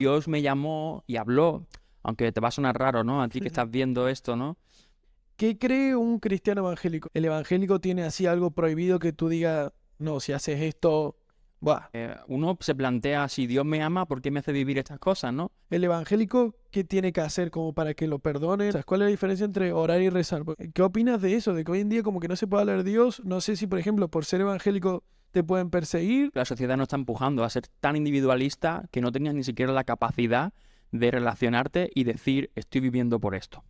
Dios me llamó y habló, aunque te va a sonar raro, ¿no? A ti que Sí. estás viendo esto, ¿no? ¿Qué cree un cristiano evangélico? ¿El evangélico tiene así algo prohibido que tú digas, no, si haces esto, buah? Uno se plantea, si Dios me ama, ¿por qué me hace vivir estas cosas, no? ¿El evangélico qué tiene que hacer como para que lo perdone? O sea, ¿cuál es la diferencia entre orar y rezar? ¿Qué opinas de eso? De que hoy en día como que no se puede hablar de Dios. No sé si, por ejemplo, por ser evangélico te pueden perseguir. La sociedad nos está empujando a ser tan individualista que no tengas ni siquiera la capacidad de relacionarte y decir, estoy viviendo por esto.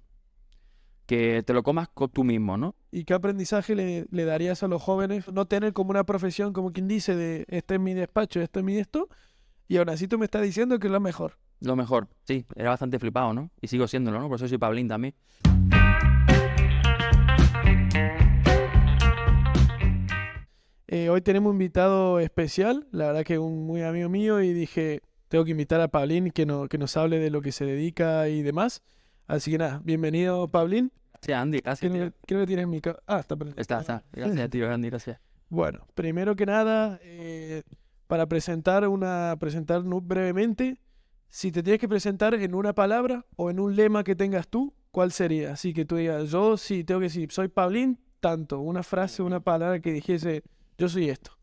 Que te lo comas tú mismo, ¿no? ¿Y qué aprendizaje le darías a los jóvenes? No tener como una profesión, como quien dice, de este es mi despacho, esto es mi esto, y aún así tú me estás diciendo que es lo mejor. Lo mejor, sí, era bastante flipado, ¿no? Y sigo siéndolo, ¿no? Por eso soy Pablín también. Hoy tenemos un invitado especial, la verdad que un muy amigo mío, y dije, tengo que invitar a Pablín que nos hable de lo que se dedica y demás. Así que nada, bienvenido Pablín. Gracias, Andy, gracias, tío. Creo que tienes mi... está prendido. Está. Gracias, tío, Andy, gracias. Bueno, primero que nada, para presentar brevemente, si te tienes que presentar en una palabra o en un lema que tengas tú, ¿cuál sería? Así que tú digas, yo sí tengo que decir, soy Pablín, tanto, una frase, una palabra que dijese, yo soy esto.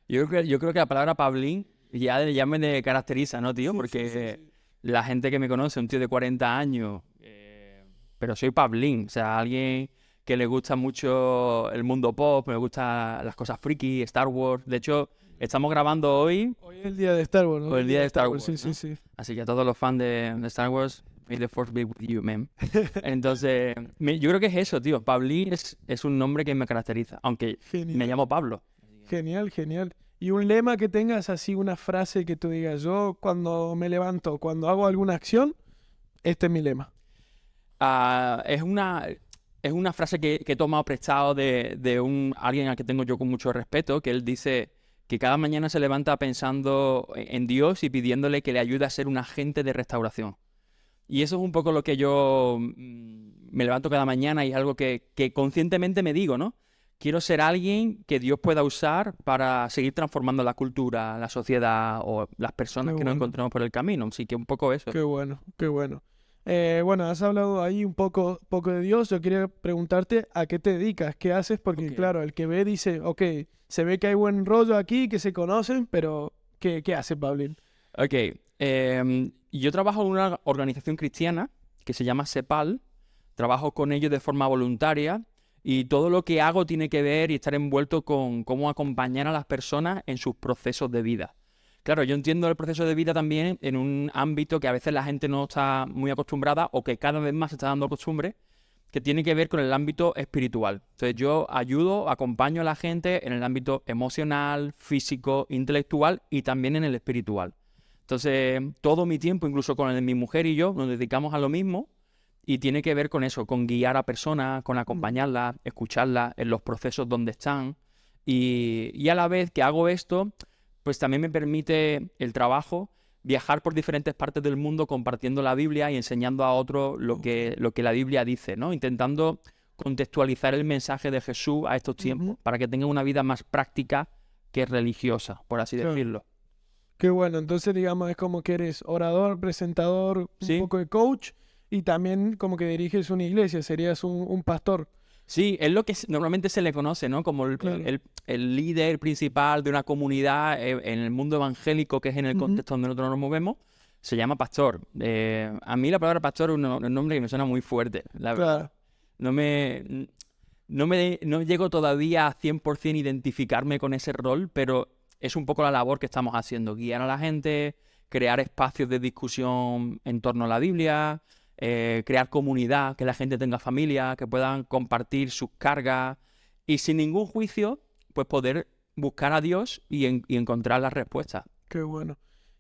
Yo creo que la palabra Pablín ya me caracteriza, ¿no, tío? Porque la gente que me conoce, un tío de 40 años, pero soy Pablín, o sea, alguien que le gusta mucho el mundo pop, me gustan las cosas friki, Star Wars. De hecho, estamos grabando hoy, Hoy es el día de Star Wars, ¿no? o el día de Star Wars, Sí, ¿no? sí, sí. Así que a todos los fans de Star Wars, may the force be with you, man. Entonces, yo creo que es eso, tío. Pablín es un nombre que me caracteriza, aunque me Genial, llamo Pablo. genial, genial. Y un lema que tengas así, una frase que tú digas, yo cuando me levanto, cuando hago alguna acción, este es mi lema. Es una frase que he tomado prestado de alguien al que tengo yo con mucho respeto, que él dice que cada mañana se levanta pensando en Dios y pidiéndole que le ayude a ser un agente de restauración. Y eso es un poco lo que yo me levanto cada mañana y es algo que conscientemente me digo, ¿no? Quiero ser alguien que Dios pueda usar para seguir transformando la cultura, la sociedad o las personas Qué que nos bueno. encontremos por el camino. Así que un poco eso. Qué bueno, qué bueno. Bueno, has hablado ahí un poco de Dios. Yo quería preguntarte a qué te dedicas, qué haces, porque Ok. claro, el que ve dice, ok, se ve que hay buen rollo aquí, que se conocen, pero ¿qué haces, Pablín? Ok, yo trabajo en una organización cristiana que se llama SEPAL, trabajo con ellos de forma voluntaria y todo lo que hago tiene que ver y estar envuelto con cómo acompañar a las personas en sus procesos de vida. Claro, yo entiendo el proceso de vida también en un ámbito que a veces la gente no está muy acostumbrada o que cada vez más se está dando costumbre, que tiene que ver con el ámbito espiritual. Entonces yo ayudo, acompaño a la gente en el ámbito emocional, físico, intelectual y también en el espiritual. Entonces, todo mi tiempo, incluso con el de mi mujer y yo, nos dedicamos a lo mismo y tiene que ver con eso, con guiar a personas, con acompañarlas, escucharlas en los procesos donde están. Y a la vez que hago esto, pues también me permite el trabajo viajar por diferentes partes del mundo compartiendo la Biblia y enseñando a otros lo que la Biblia dice, ¿no? Intentando contextualizar el mensaje de Jesús a estos Ujú. tiempos, para que tengan una vida más práctica que religiosa, por así Claro. decirlo. Qué bueno, entonces digamos es como que eres orador, presentador, un ¿Sí? poco de coach y también como que diriges una iglesia, serías un pastor. Sí, es lo que normalmente se le conoce, ¿no? Como Claro. el líder principal de una comunidad en el mundo evangélico, que es en el Ujú. contexto donde nosotros nos movemos, se llama pastor. A mí la palabra pastor es un nombre que me suena muy fuerte, la verdad. Claro. No me, no llego todavía a 100% identificarme con ese rol, pero es un poco la labor que estamos haciendo, guiar a la gente, crear espacios de discusión en torno a la Biblia, crear comunidad, que la gente tenga familia, que puedan compartir sus cargas y sin ningún juicio, pues poder buscar a Dios y encontrar las respuestas. Qué bueno.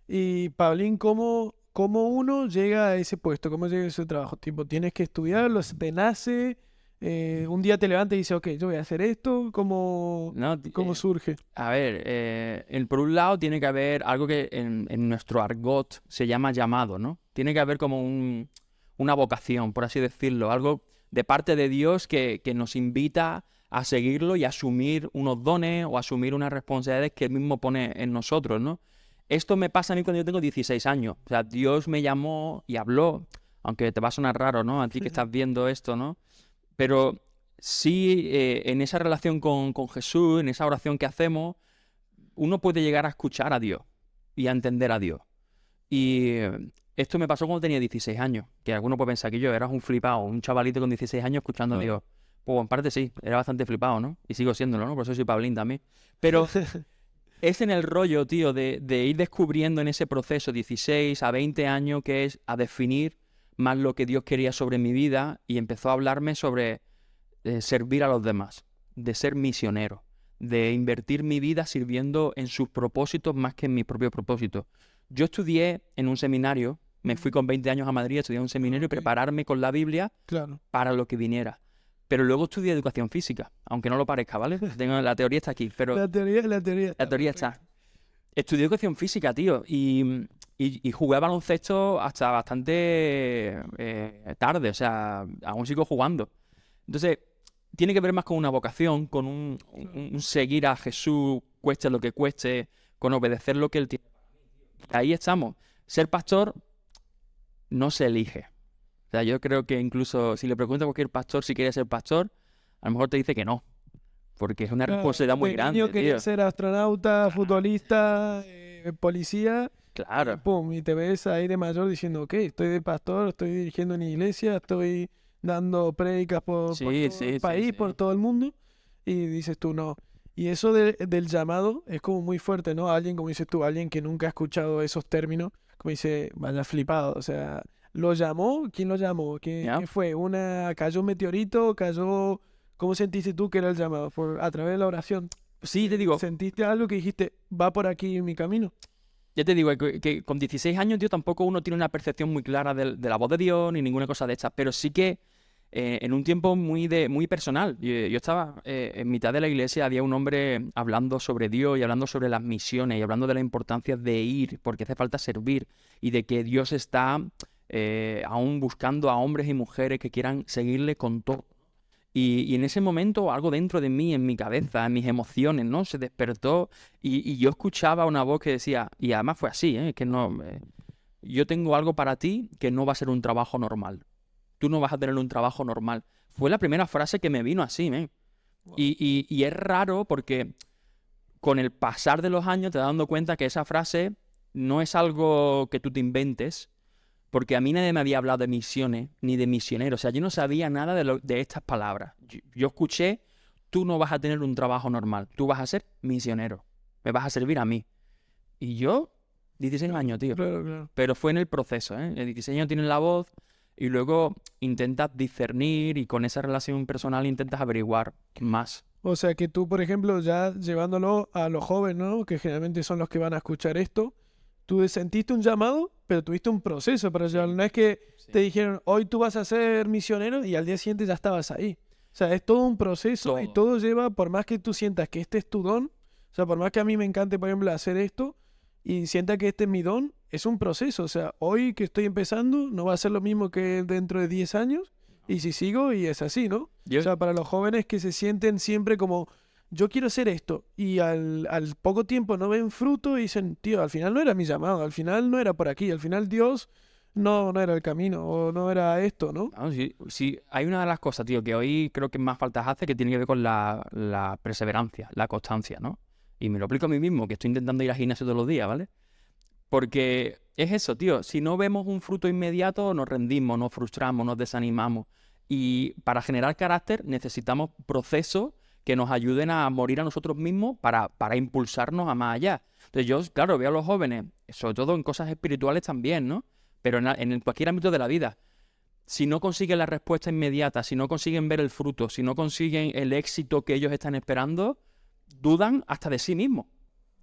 Y Pablín, ¿cómo uno llega a ese puesto? ¿Cómo llega a ese trabajo? Tipo, ¿tienes que estudiarlo? ¿Se te nace? Un día te levantas y dices, ok, yo voy a hacer esto. ¿No? ¿Cómo surge? A ver, por un lado tiene que haber algo que en nuestro argot se llama llamado, ¿no? Tiene que haber como una vocación, por así decirlo, algo de parte de Dios que nos invita a seguirlo y asumir unos dones o asumir unas responsabilidades que Él mismo pone en nosotros, ¿no? esto me pasa a mí cuando yo tengo 16 años. O sea, Dios me llamó y habló, aunque te va a sonar raro, ¿no? A ti que estás viendo esto, ¿no? Pero sí, en esa relación con Jesús, en esa oración que hacemos, uno puede llegar a escuchar a Dios y a entender a Dios. Y esto me pasó cuando tenía 16 años, que alguno puede pensar que yo era un flipado, un chavalito con 16 años escuchando a Dios. Pues en parte sí, era bastante flipado, ¿no? Y sigo siéndolo, ¿no? Por eso soy Pablín también. Pero es en el rollo, tío, de ir descubriendo en ese proceso, 16 a 20 años, que es a definir más lo que Dios quería sobre mi vida, y empezó a hablarme sobre servir a los demás, de ser misionero, de invertir mi vida sirviendo en sus propósitos más que en mis propios propósitos. Yo estudié en un seminario, me fui con 20 años a Madrid a estudiar un seminario y prepararme con la Biblia Claro. para lo que viniera. Pero luego estudié educación física, aunque no lo parezca, ¿vale? La teoría está aquí, pero La teoría la teoría está. Estudié educación física, tío, y jugué a baloncesto hasta bastante tarde, o sea, aún sigo jugando. Entonces, tiene que ver más con una vocación, con un seguir a Jesús, cueste lo que cueste, con obedecer lo que Él tiene. Ahí estamos. Ser pastor no se elige. O sea, yo creo que incluso si le preguntas a cualquier pastor si quiere ser pastor, a lo mejor te dice que no. Porque es una responsabilidad muy grande, Yo quería tío. ser astronauta, futbolista, policía. Claro. Pum, y te ves ahí de mayor diciendo, ok, estoy de pastor, estoy dirigiendo una iglesia, estoy dando prédicas por Sí, todo sí, el sí, país, sí. por todo el mundo. Y dices tú, no. Y eso del llamado es como muy fuerte, ¿no? Alguien, como dices tú, alguien que nunca ha escuchado esos términos, como dice, vaya flipado. O sea, ¿lo llamó? ¿Quién lo llamó? ¿Ya? ¿Qué fue? ¿Cayó un meteorito? ¿Cayó? ¿Cómo sentiste tú que era el llamado? A través de la oración. Sí, te digo, ¿Sentiste algo que dijiste, va por aquí mi camino? ya te digo que con 16 años, tío, tampoco uno tiene una percepción muy clara de la voz de Dios ni ninguna cosa de estas, pero sí que en un tiempo muy personal. Yo estaba en mitad de la iglesia, había un hombre hablando sobre Dios y hablando sobre las misiones y hablando de la importancia de ir, porque hace falta servir, y de que Dios está aún buscando a hombres y mujeres que quieran seguirle con todo. Y en ese momento algo dentro de mí, en mi cabeza, en mis emociones, ¿no? Se despertó y yo escuchaba una voz que decía, y además fue así, que no, yo tengo algo para ti que no va a ser un trabajo normal. Tú no vas a tener un trabajo normal. Fue la primera frase que me vino así, ¿eh? Wow. Y es raro porque con el pasar de los años te das dando cuenta que esa frase no es algo que tú te inventes, porque a mí nadie me había hablado de misiones ni de misioneros. O sea, yo no sabía nada de estas palabras. Yo escuché, tú no vas a tener un trabajo normal, tú vas a ser misionero, me vas a servir a mí. Y yo, 16 años, tío. Claro, claro. Pero fue en el proceso, ¿eh? El 16 años tienes la voz y luego intentas discernir y con esa relación personal intentas averiguar más. O sea que tú, por ejemplo, ya llevándolo a los jóvenes, ¿no? Que generalmente son los que van a escuchar esto, tú sentiste un llamado, pero tuviste un proceso para llevarlo. No es que te dijeron, hoy tú vas a ser misionero y al día siguiente ya estabas ahí. O sea, es todo un proceso y todo lleva, por más que tú sientas que este es tu don, o sea, por más que a mí me encante, por ejemplo, hacer esto y sienta que este es mi don, es un proceso. O sea, hoy que estoy empezando no va a ser lo mismo que dentro de 10 años y si sigo y es así, ¿no? O sea, para los jóvenes que se sienten siempre como, yo quiero hacer esto, y al poco tiempo no ven fruto y dicen, tío, al final no era mi llamado, al final no era por aquí, al final Dios no era el camino, o no era esto, ¿no? Claro, sí, hay una de las cosas, tío, que hoy creo que más faltas hace, que tiene que ver con la perseverancia, la constancia, ¿no? Y me lo aplico a mí mismo, que estoy intentando ir al gimnasio todos los días, ¿vale? Porque es eso, tío, si no vemos un fruto inmediato, nos rendimos, nos frustramos, nos desanimamos. Y para generar carácter necesitamos procesos que nos ayuden a morir a nosotros mismos para impulsarnos a más allá. Entonces yo, claro, veo a los jóvenes, sobre todo en cosas espirituales también, ¿no? Pero en cualquier ámbito de la vida. Si no consiguen la respuesta inmediata, si no consiguen ver el fruto, si no consiguen el éxito que ellos están esperando, dudan hasta de sí mismos.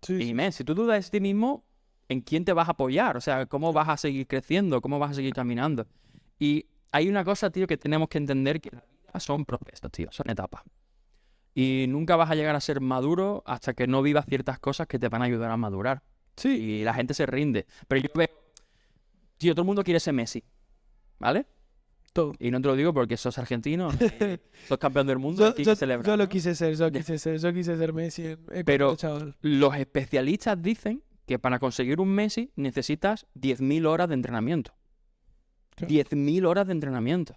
Sí, Y si tú dudas de ti mismo, ¿en quién te vas a apoyar? O sea, ¿cómo vas a seguir creciendo? ¿Cómo vas a seguir caminando? Y hay una cosa, tío, que tenemos que entender, que la vida son procesos, tío, son etapas. Y nunca vas a llegar a ser maduro hasta que no vivas ciertas cosas que te van a ayudar a madurar. sí, Y la gente se rinde. Pero yo veo, tío, todo el mundo quiere ser Messi, ¿vale? todo. Y no te lo digo porque sos argentino, sos campeón del mundo, aquí hay que celebrar, Yo lo ¿no? quise ser, yo quise ser Messi Pero chaval. los especialistas dicen que para conseguir un Messi necesitas 10.000 horas de entrenamiento. Claro. 10.000 horas de entrenamiento.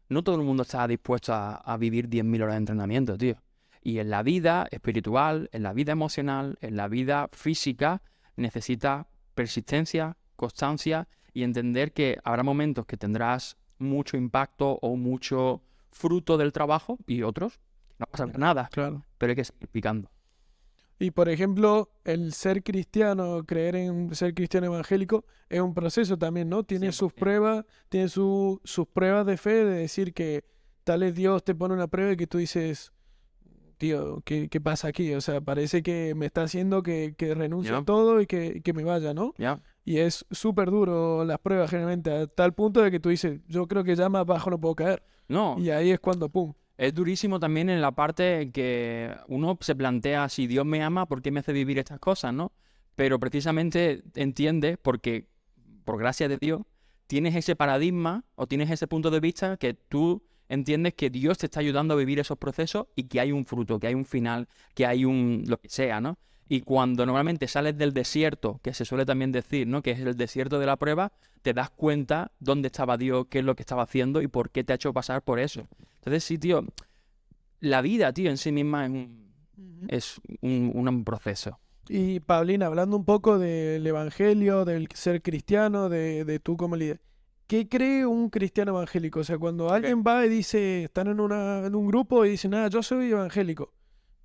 No todo el mundo está dispuesto a vivir 10.000 horas de entrenamiento, tío. Y en la vida espiritual, en la vida emocional, en la vida física, necesitas persistencia, constancia y entender que habrá momentos que tendrás mucho impacto o mucho fruto del trabajo y otros no pasa nada, Claro. pero hay que seguir picando. Y por ejemplo, el ser cristiano, creer en ser cristiano evangélico, es un proceso también, ¿no? Tiene sus 100%. pruebas, tiene sus pruebas de fe, de decir que tal vez Dios te pone una prueba y que tú dices, tío, ¿qué pasa aquí? O sea, parece que me está haciendo que renuncie a Ya, todo y que me vaya, ¿no? ya. Y es súper duro las pruebas generalmente, a tal punto de que tú dices, yo creo que ya más bajo no puedo caer. No, Y ahí es cuando, ¡pum! es durísimo también en la parte en que uno se plantea, si Dios me ama, ¿por qué me hace vivir estas cosas, no? Pero precisamente entiendes, porque por gracia de Dios, tienes ese paradigma o tienes ese punto de vista que tú entiendes que Dios te está ayudando a vivir esos procesos y que hay un fruto, que hay un final, que hay un lo que sea, ¿no? Y cuando normalmente sales del desierto, que se suele también decir, ¿no? Que es el desierto de la prueba, te das cuenta dónde estaba Dios, qué es lo que estaba haciendo y por qué te ha hecho pasar por eso. Entonces, sí, tío, la vida, tío, en sí misma Ujú. es un proceso. Y Paulina, hablando un poco del evangelio, del ser cristiano, de tú como líder, ¿qué cree un cristiano evangélico? O sea, cuando alguien va y dice, están en un grupo y dicen, yo soy evangélico,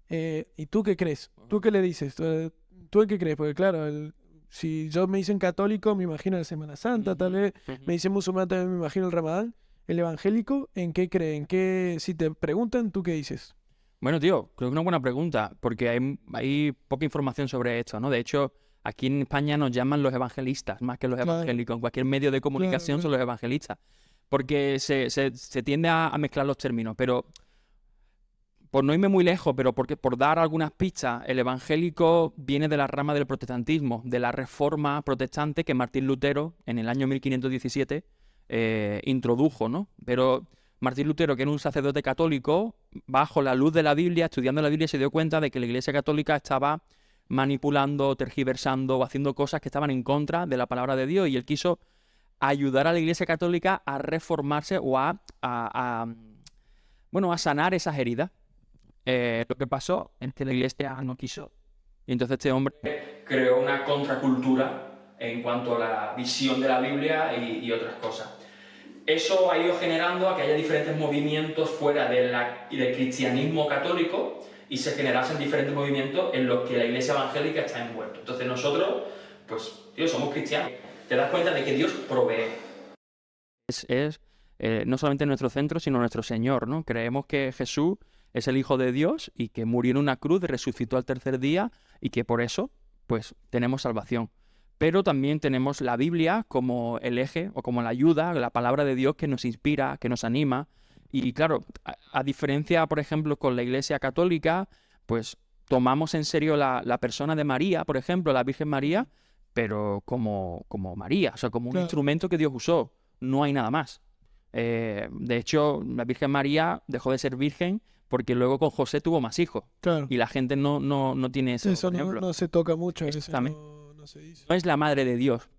¿y tú qué crees? ¿Tú qué le dices? ¿Tú en qué crees? Porque claro, si yo me dicen católico, me imagino la Semana Santa, tal vez me dicen musulmán, también me imagino el Ramadán. ¿El evangélico en qué cree? Si te preguntan, ¿tú qué dices? Bueno, tío, creo que una buena pregunta, porque hay poca información sobre esto, ¿no? De hecho, aquí en España nos llaman los evangelistas, más que los Claro, evangélicos. En cualquier medio de claro, comunicación son claro. los evangelistas, porque se tiende a mezclar los términos. Pero por no irme muy lejos, pero porque por dar algunas pistas, el evangélico viene de la rama del protestantismo, de la reforma protestante que Martín Lutero en el año 1517 introdujo, ¿no? Pero Martín Lutero, que era un sacerdote católico, bajo la luz de la Biblia, estudiando la Biblia, se dio cuenta de que la Iglesia Católica estaba manipulando, tergiversando o haciendo cosas que estaban en contra de la palabra de Dios, y él quiso ayudar a la Iglesia Católica a reformarse o bueno, a sanar esas heridas. Lo que pasó es que la iglesia no quiso. Y entonces este hombre creó una contracultura en cuanto a la visión de la Biblia y otras cosas. Eso ha ido generando a que haya diferentes movimientos fuera del cristianismo católico y se generasen diferentes movimientos en los que la iglesia evangélica está envuelta. Entonces nosotros, pues, tío, somos cristianos. Te das cuenta de que Dios provee. Es no solamente nuestro centro, sino nuestro Señor, ¿no? Creemos que Jesús es el Hijo de Dios y que murió en una cruz, resucitó al tercer día y que por eso, pues, tenemos salvación. Pero también tenemos la Biblia como el eje o como la ayuda, la palabra de Dios que nos inspira, que nos anima. Y claro, a diferencia, por ejemplo, con la Iglesia Católica, pues tomamos en serio la persona de María, por ejemplo, la Virgen María, pero como María, o sea, como un Claro, instrumento que Dios usó. No hay nada más. De hecho, la Virgen María dejó de ser virgen porque luego con José tuvo más hijos. claro. Y la gente no tiene eso, Eso por ejemplo. no se toca mucho, eso Exactamente. no se dice. No es la madre de Dios.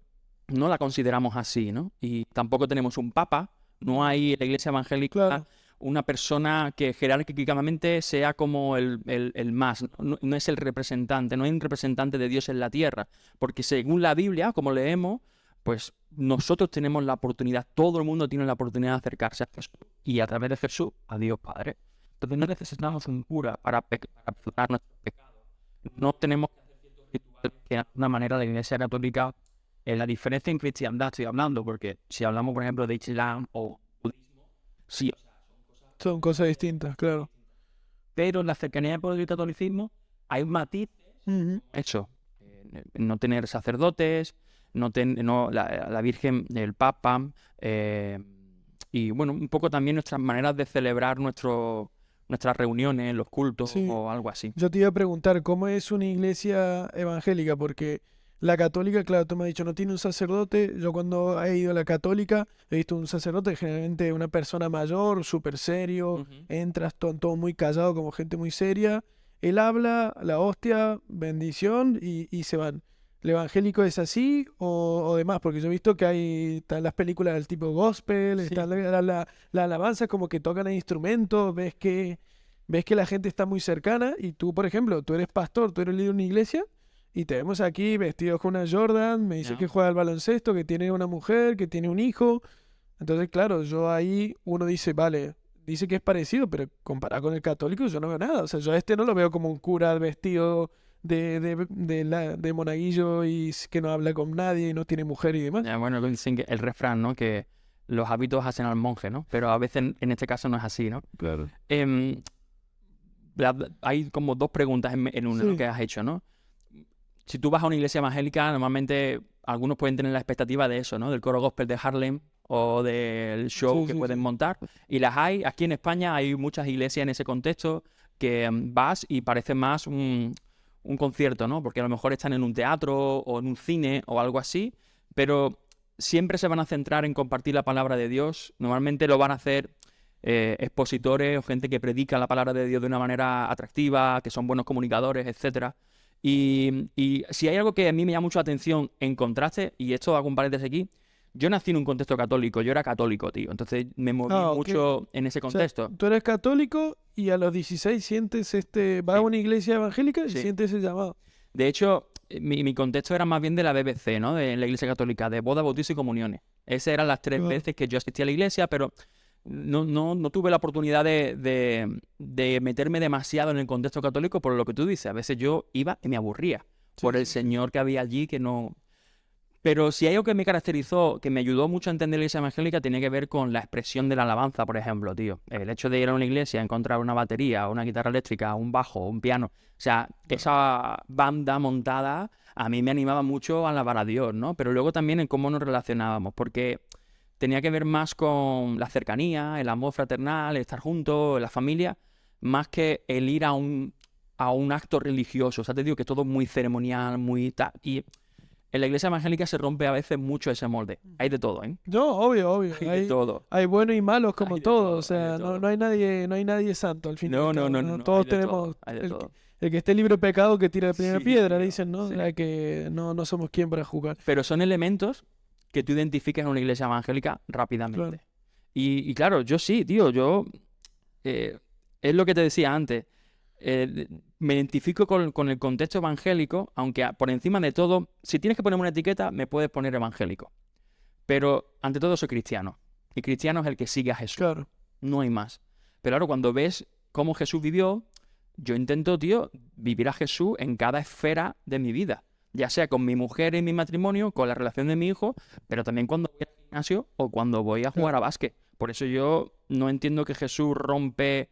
No la consideramos así, ¿no? Y tampoco tenemos un papa. No hay en la iglesia evangélica Claro, una persona que jerárquicamente sea como el más. No es el representante, no hay un representante de Dios en la tierra. Porque según la Biblia, como leemos, pues nosotros tenemos la oportunidad, todo el mundo tiene la oportunidad de acercarse a Jesús y a través de Jesús a Dios Padre. Entonces no necesitamos un cura para perdonar nuestros pecados. No tenemos que hacer ciertos rituales que de alguna manera la Iglesia Católica, en la diferencia en cristiandad estoy hablando, porque si hablamos por ejemplo de Islam o budismo, sí, o sea, son cosas distintas, claro. pero en la cercanía por el catolicismo hay un matiz. Ujú. Eso, no tener sacerdotes, la Virgen, el Papa, y bueno, un poco también nuestras maneras de celebrar nuestras reuniones, los cultos Sí, o algo así. yo te iba a preguntar, ¿cómo es una iglesia evangélica? Porque la católica, claro, tú me has dicho, no tiene un sacerdote. Yo cuando he ido a la católica he visto un sacerdote, generalmente una persona mayor, súper serio, Ujú. entras todo muy callado, como gente muy seria. Él habla, la hostia, bendición y se van. el evangélico es así o demás, porque yo he visto que están las películas del tipo gospel, Sí. están la alabanza como que tocan el instrumento, ves que la gente está muy cercana y tú, por ejemplo, tú eres pastor, tú eres líder de una iglesia y te vemos aquí vestidos con una Jordan, me dice Ya. que juega al baloncesto, que tiene una mujer, que tiene un hijo. Entonces, claro, yo ahí uno dice, vale, dice que es parecido, pero comparado con el católico yo no veo nada. O sea, yo a este no lo veo como un cura vestido de monaguillo que no habla con nadie y no tiene mujer y demás. Ya, bueno, dicen que el refrán, ¿no? Que los hábitos hacen al monje, ¿no? Pero a veces en este caso no es así, ¿no? Claro. Em, hay como dos preguntas en una, ¿no? Sí. que has hecho, ¿no? Si tú vas a una iglesia evangélica, normalmente algunos pueden tener la expectativa de eso, ¿no? Del coro gospel de Harlem o del show Sí, que sí, pueden sí. montar. Y las hay. Aquí en España hay muchas iglesias en ese contexto que vas y parece más un concierto, ¿no? Porque a lo mejor están en un teatro o en un cine o algo así, pero siempre se van a centrar en compartir la palabra de Dios. Normalmente lo van a hacer expositores o gente que predica la palabra de Dios de una manera atractiva, que son buenos comunicadores, etcétera. Y si hay algo que a mí me llama mucho la atención en contraste, y esto hago un paréntesis aquí, yo nací en un contexto católico, yo era católico, tío, entonces me moví Ah, ok. mucho en ese O sea, contexto. tú eres católico y a los 16 sientes vas a Sí. una iglesia evangélica y Sí. sientes ese llamado. De hecho, mi contexto era más bien de la BBC, ¿no? De la Iglesia Católica, de boda, bautizo y comuniones. Esas eran las 3 Claro. veces que yo asistí a la iglesia, pero no tuve la oportunidad de meterme demasiado en el contexto católico por lo que tú dices. A veces yo iba y me aburría por el señor que había allí que no... Pero si hay algo que me caracterizó, que me ayudó mucho a entender la iglesia evangélica, tiene que ver con la expresión de la alabanza, por ejemplo, tío. El hecho de ir a una iglesia, encontrar una batería, una guitarra eléctrica, un bajo, un piano. O sea, esa banda montada a mí me animaba mucho a alabar a Dios, ¿no? Pero luego también en cómo nos relacionábamos, porque tenía que ver más con la cercanía, el amor fraternal, el estar juntos, la familia, más que el ir a un acto religioso. O sea, te digo que es todo muy ceremonial, muy... Y en la iglesia evangélica se rompe a veces mucho ese molde. Hay de todo, ¿eh? No, obvio. Hay de todo. Hay buenos y malos como Hay de todo. todo, O sea, hay de no, todo. no hay nadie santo al final. No, Todos hay de todo, tenemos. hay de El, todo. el que esté libre de pecado que tire la primera Sí, piedra, tío, dicen, ¿no? O sí. sea, que no somos quien para jugar. Pero son elementos que tú identificas en una iglesia evangélica rápidamente. Claro. Y claro, yo sí, tío, es lo que te decía antes. Me identifico con el contexto evangélico, aunque por encima de todo, si tienes que ponerme una etiqueta, me puedes poner evangélico. Pero ante todo soy cristiano. Y cristiano es el que sigue a Jesús. Claro. No hay más. Pero ahora cuando ves cómo Jesús vivió, yo intento, tío, vivir a Jesús en cada esfera de mi vida. Ya sea con mi mujer en mi matrimonio, con la relación de mi hijo, pero también cuando voy al gimnasio o cuando voy a jugar a básquet. Por eso yo no entiendo que Jesús rompe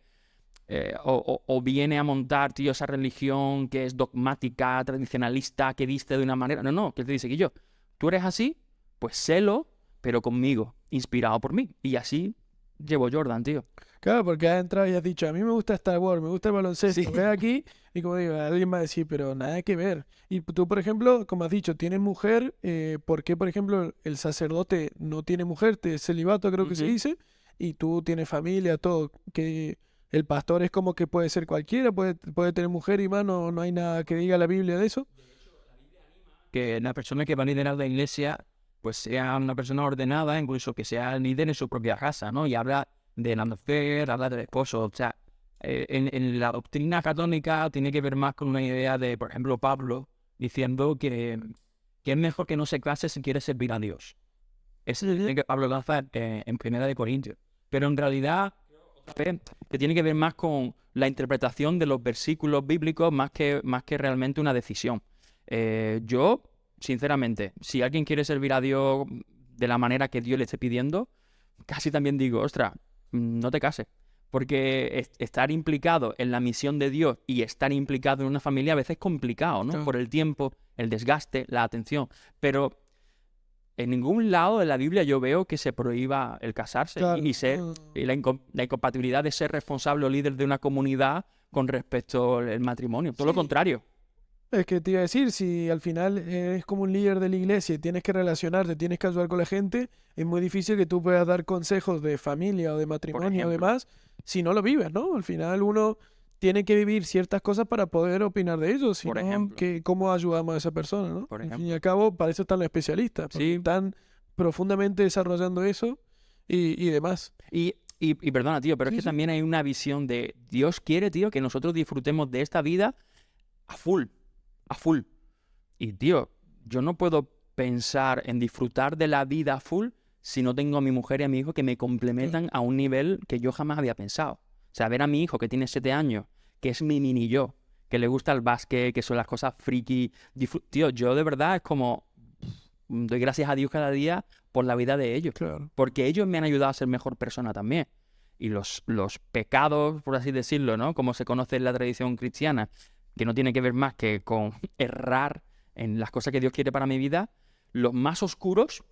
o viene a montar, tío, esa religión que es dogmática, tradicionalista, que diste de una manera. No, que te dice que tú eres así, pues sélo, pero conmigo, inspirado por mí. Y así llevo Jordan, tío. Claro, porque has entrado y has dicho, a mí me gusta Star Wars, me gusta el baloncesto. Sí. Ve aquí y como digo, alguien va a decir, pero nada que ver. Y tú, por ejemplo, como has dicho, tienes mujer, ¿por qué, por ejemplo, el sacerdote no tiene mujer? Celibato creo que se Ujú. dice, y tú tienes familia, todo. Que el pastor es como que puede ser cualquiera, puede tener mujer y más, no hay nada que diga la Biblia de eso. Que la persona que va a liderar la iglesia pues sea una persona ordenada, incluso que sea líder en su propia casa, ¿no? Y habla de la mujer, habla del esposo, o sea, en la doctrina católica tiene que ver más con una idea de, por ejemplo, Pablo diciendo que es mejor que no se case si quiere servir a Dios. Ese es el que Pablo lanza en Primera de Corintios. Pero en realidad Que tiene que ver más con la interpretación de los versículos bíblicos más que realmente una decisión. Yo, sinceramente, si alguien quiere servir a Dios de la manera que Dios le esté pidiendo, casi también digo, ostras, no te cases. Porque estar implicado en la misión de Dios y estar implicado en una familia a veces es complicado, ¿no? Claro. Por el tiempo, el desgaste, la atención. Pero en ningún lado de la Biblia yo veo que se prohíba el casarse Claro. y ser y la incompatibilidad de ser responsable o líder de una comunidad con respecto al matrimonio. Todo lo Sí. contrario. Es que te iba a decir, si al final eres como un líder de la iglesia y tienes que relacionarte, tienes que ayudar con la gente, es muy difícil que tú puedas dar consejos de familia o de matrimonio o ejemplo. demás si no lo vives, ¿no? Al final uno tiene que vivir ciertas cosas para poder opinar de ello. Si Por no, ejemplo. ¿cómo ayudamos a esa persona, ¿no? Por Al fin ejemplo. y al cabo, para eso están los especialistas, porque Sí. están profundamente desarrollando eso y demás. Y perdona, tío, pero es Sí, que sí. también hay una visión de Dios quiere, tío, que nosotros disfrutemos de esta vida a full, a full. Y, tío, yo no puedo pensar en disfrutar de la vida a full si no tengo a mi mujer y a mi hijo que me complementan a un nivel que yo jamás había pensado. O sea, ver a mi hijo que tiene 7 años, que es mi mini yo, que le gusta el básquet, que son las cosas friki. Tío, yo de verdad es como doy gracias a Dios cada día por la vida de ellos. Claro. Porque ellos me han ayudado a ser mejor persona también. Y los pecados, por así decirlo, ¿no? Como se conoce en la tradición cristiana, que no tiene que ver más que con errar en las cosas que Dios quiere para mi vida, los más oscuros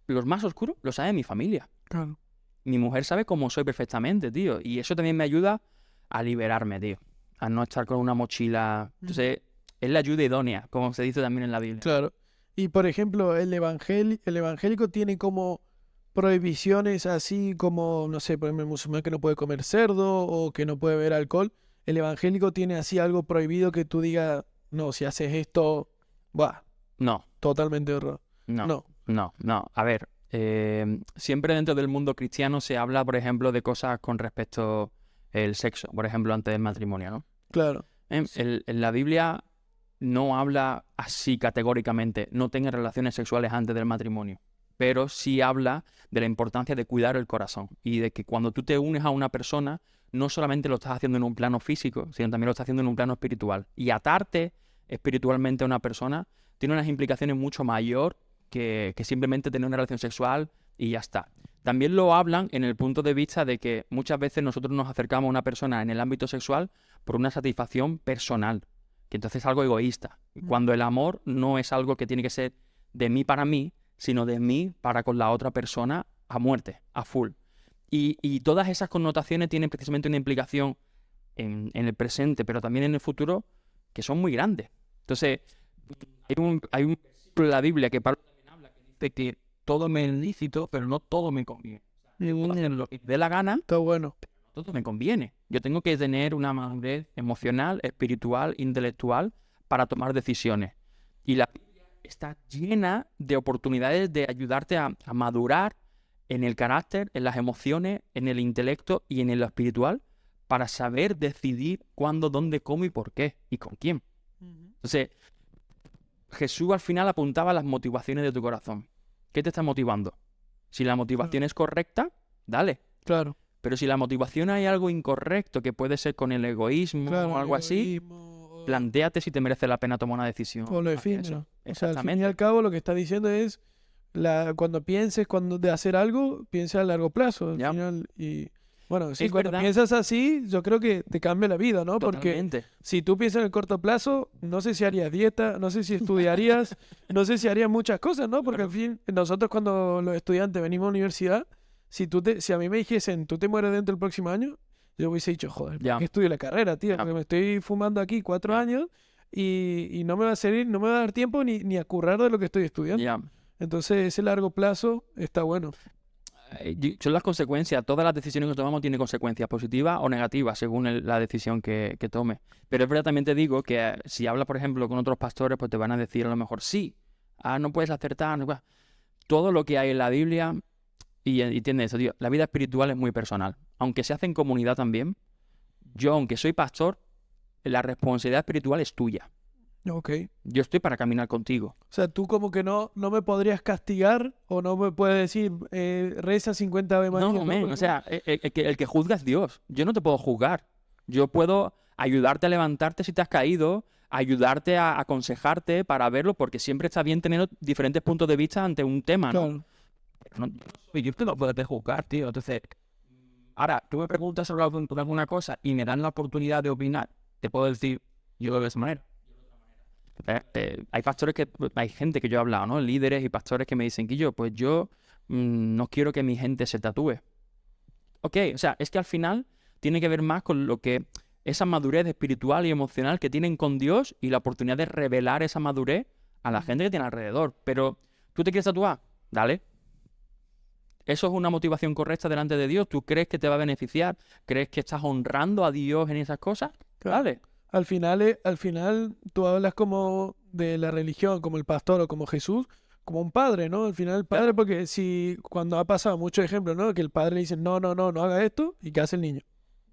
los sabe mi familia. Claro. Mi mujer sabe cómo soy perfectamente, tío. Y eso también me ayuda a liberarme, tío. A no estar con una mochila. Entonces, es la ayuda idónea, como se dice también en la Biblia. Claro. Y por ejemplo, el evangélico tiene como prohibiciones así como, no sé, por ejemplo, el musulmán que no puede comer cerdo o que no puede beber alcohol. El evangélico tiene así algo prohibido que tú digas, no, si haces esto, buah, No, totalmente error. no. No. No. A ver, siempre dentro del mundo cristiano se habla, por ejemplo, de cosas con respecto al sexo, por ejemplo, antes del matrimonio, ¿no? Claro. En la Biblia no habla así categóricamente, no tengas relaciones sexuales antes del matrimonio, pero sí habla de la importancia de cuidar el corazón y de que cuando tú te unes a una persona, no solamente lo estás haciendo en un plano físico, sino también lo estás haciendo en un plano espiritual. Y atarte espiritualmente a una persona tiene unas implicaciones mucho mayor que simplemente tener una relación sexual y ya está. También lo hablan en el punto de vista de que muchas veces nosotros nos acercamos a una persona en el ámbito sexual por una satisfacción personal, que entonces es algo egoísta. Cuando el amor no es algo que tiene que ser de mí para mí, sino de mí para con la otra persona a muerte, a full. Y todas esas connotaciones tienen precisamente una implicación en el presente, pero también en el futuro, que son muy grandes. Entonces, hay un versículo en la Biblia que Pablo también habla, que dice que todo me es lícito, pero no todo me conviene. Lo que me dé la gana, Está bueno. todo me conviene. Yo tengo que tener una madurez emocional, espiritual, intelectual para tomar decisiones. Y la Biblia está llena de oportunidades de ayudarte a madurar en el carácter, en las emociones, en el intelecto y en lo espiritual para saber decidir cuándo, dónde, cómo y por qué y con quién. Entonces, Jesús al final apuntaba a las motivaciones de tu corazón. ¿Qué te está motivando? Si la motivación es correcta, dale. Claro. Pero si la motivación hay algo incorrecto, que puede ser con el egoísmo Claro, o algo así, egoísmo, plantéate si te merece la pena tomar una decisión. o lo hacia efímero. eso. O sea, al fin y Exactamente. al cabo lo que está diciendo es cuando pienses de hacer algo, piensa a largo plazo al Ya. final. Y bueno, sí, Es cuando verdad. piensas así, yo creo que te cambia la vida, ¿no? Porque Totalmente. si tú piensas en el corto plazo, no sé si harías dieta, no sé si estudiarías, no sé si harías muchas cosas, ¿no? Porque al fin, nosotros cuando los estudiantes venimos a la universidad, si a mí me dijesen, tú te mueres dentro del próximo año, yo hubiese dicho, joder, ¿por Ya. qué estudio la carrera, tío? Ya. Porque me estoy fumando aquí 4 Ya. años y no me va a servir, no me va a dar tiempo ni a currar de lo que estoy estudiando. Ya. Entonces, ese largo plazo está bueno. Son las consecuencias. Todas las decisiones que tomamos tienen consecuencias positivas o negativas según la decisión que tome. Pero es verdad, también te digo que si hablas, por ejemplo, con otros pastores, pues te van a decir a lo mejor, sí, no puedes acertar. No puedes". Todo lo que hay en la Biblia, y entiende eso, tío, la vida espiritual es muy personal. Aunque se hace en comunidad también, yo, aunque soy pastor, la responsabilidad espiritual es tuya. Ok. Yo estoy para caminar contigo. O sea, tú como que no me podrías castigar o no me puedes decir, reza 50 Ave María. No, men, Porque o sea, el que juzga es Dios. Yo no te puedo juzgar. Yo puedo ayudarte a levantarte si te has caído, ayudarte a aconsejarte para verlo, porque siempre está bien tener diferentes puntos de vista ante un tema, ¿no? Claro. Pero no- Yo te lo puedo juzgar, tío. Entonces, ahora, tú me preguntas sobre alguna cosa y me dan la oportunidad de opinar. Te puedo decir, yo lo veo de esa manera. hay pastores hay gente que yo he hablado, ¿no? Líderes y pastores que me dicen que pues yo no quiero que mi gente se tatúe. Ok, o sea, es que al final tiene que ver más con lo que esa madurez espiritual y emocional que tienen con Dios y la oportunidad de revelar esa madurez a la gente que tiene alrededor. Pero, ¿tú te quieres tatuar? Dale. ¿Eso es una motivación correcta delante de Dios? ¿Tú crees que te va a beneficiar? ¿Crees que estás honrando a Dios en esas cosas? Claro. Vale. Al final tú hablas como de la religión, como el pastor o como Jesús, como un padre, ¿no? Al final el padre, Claro. porque si cuando ha pasado muchos ejemplos, ¿no? Que el padre le dice, no, no, no, no haga esto, ¿y qué hace el niño?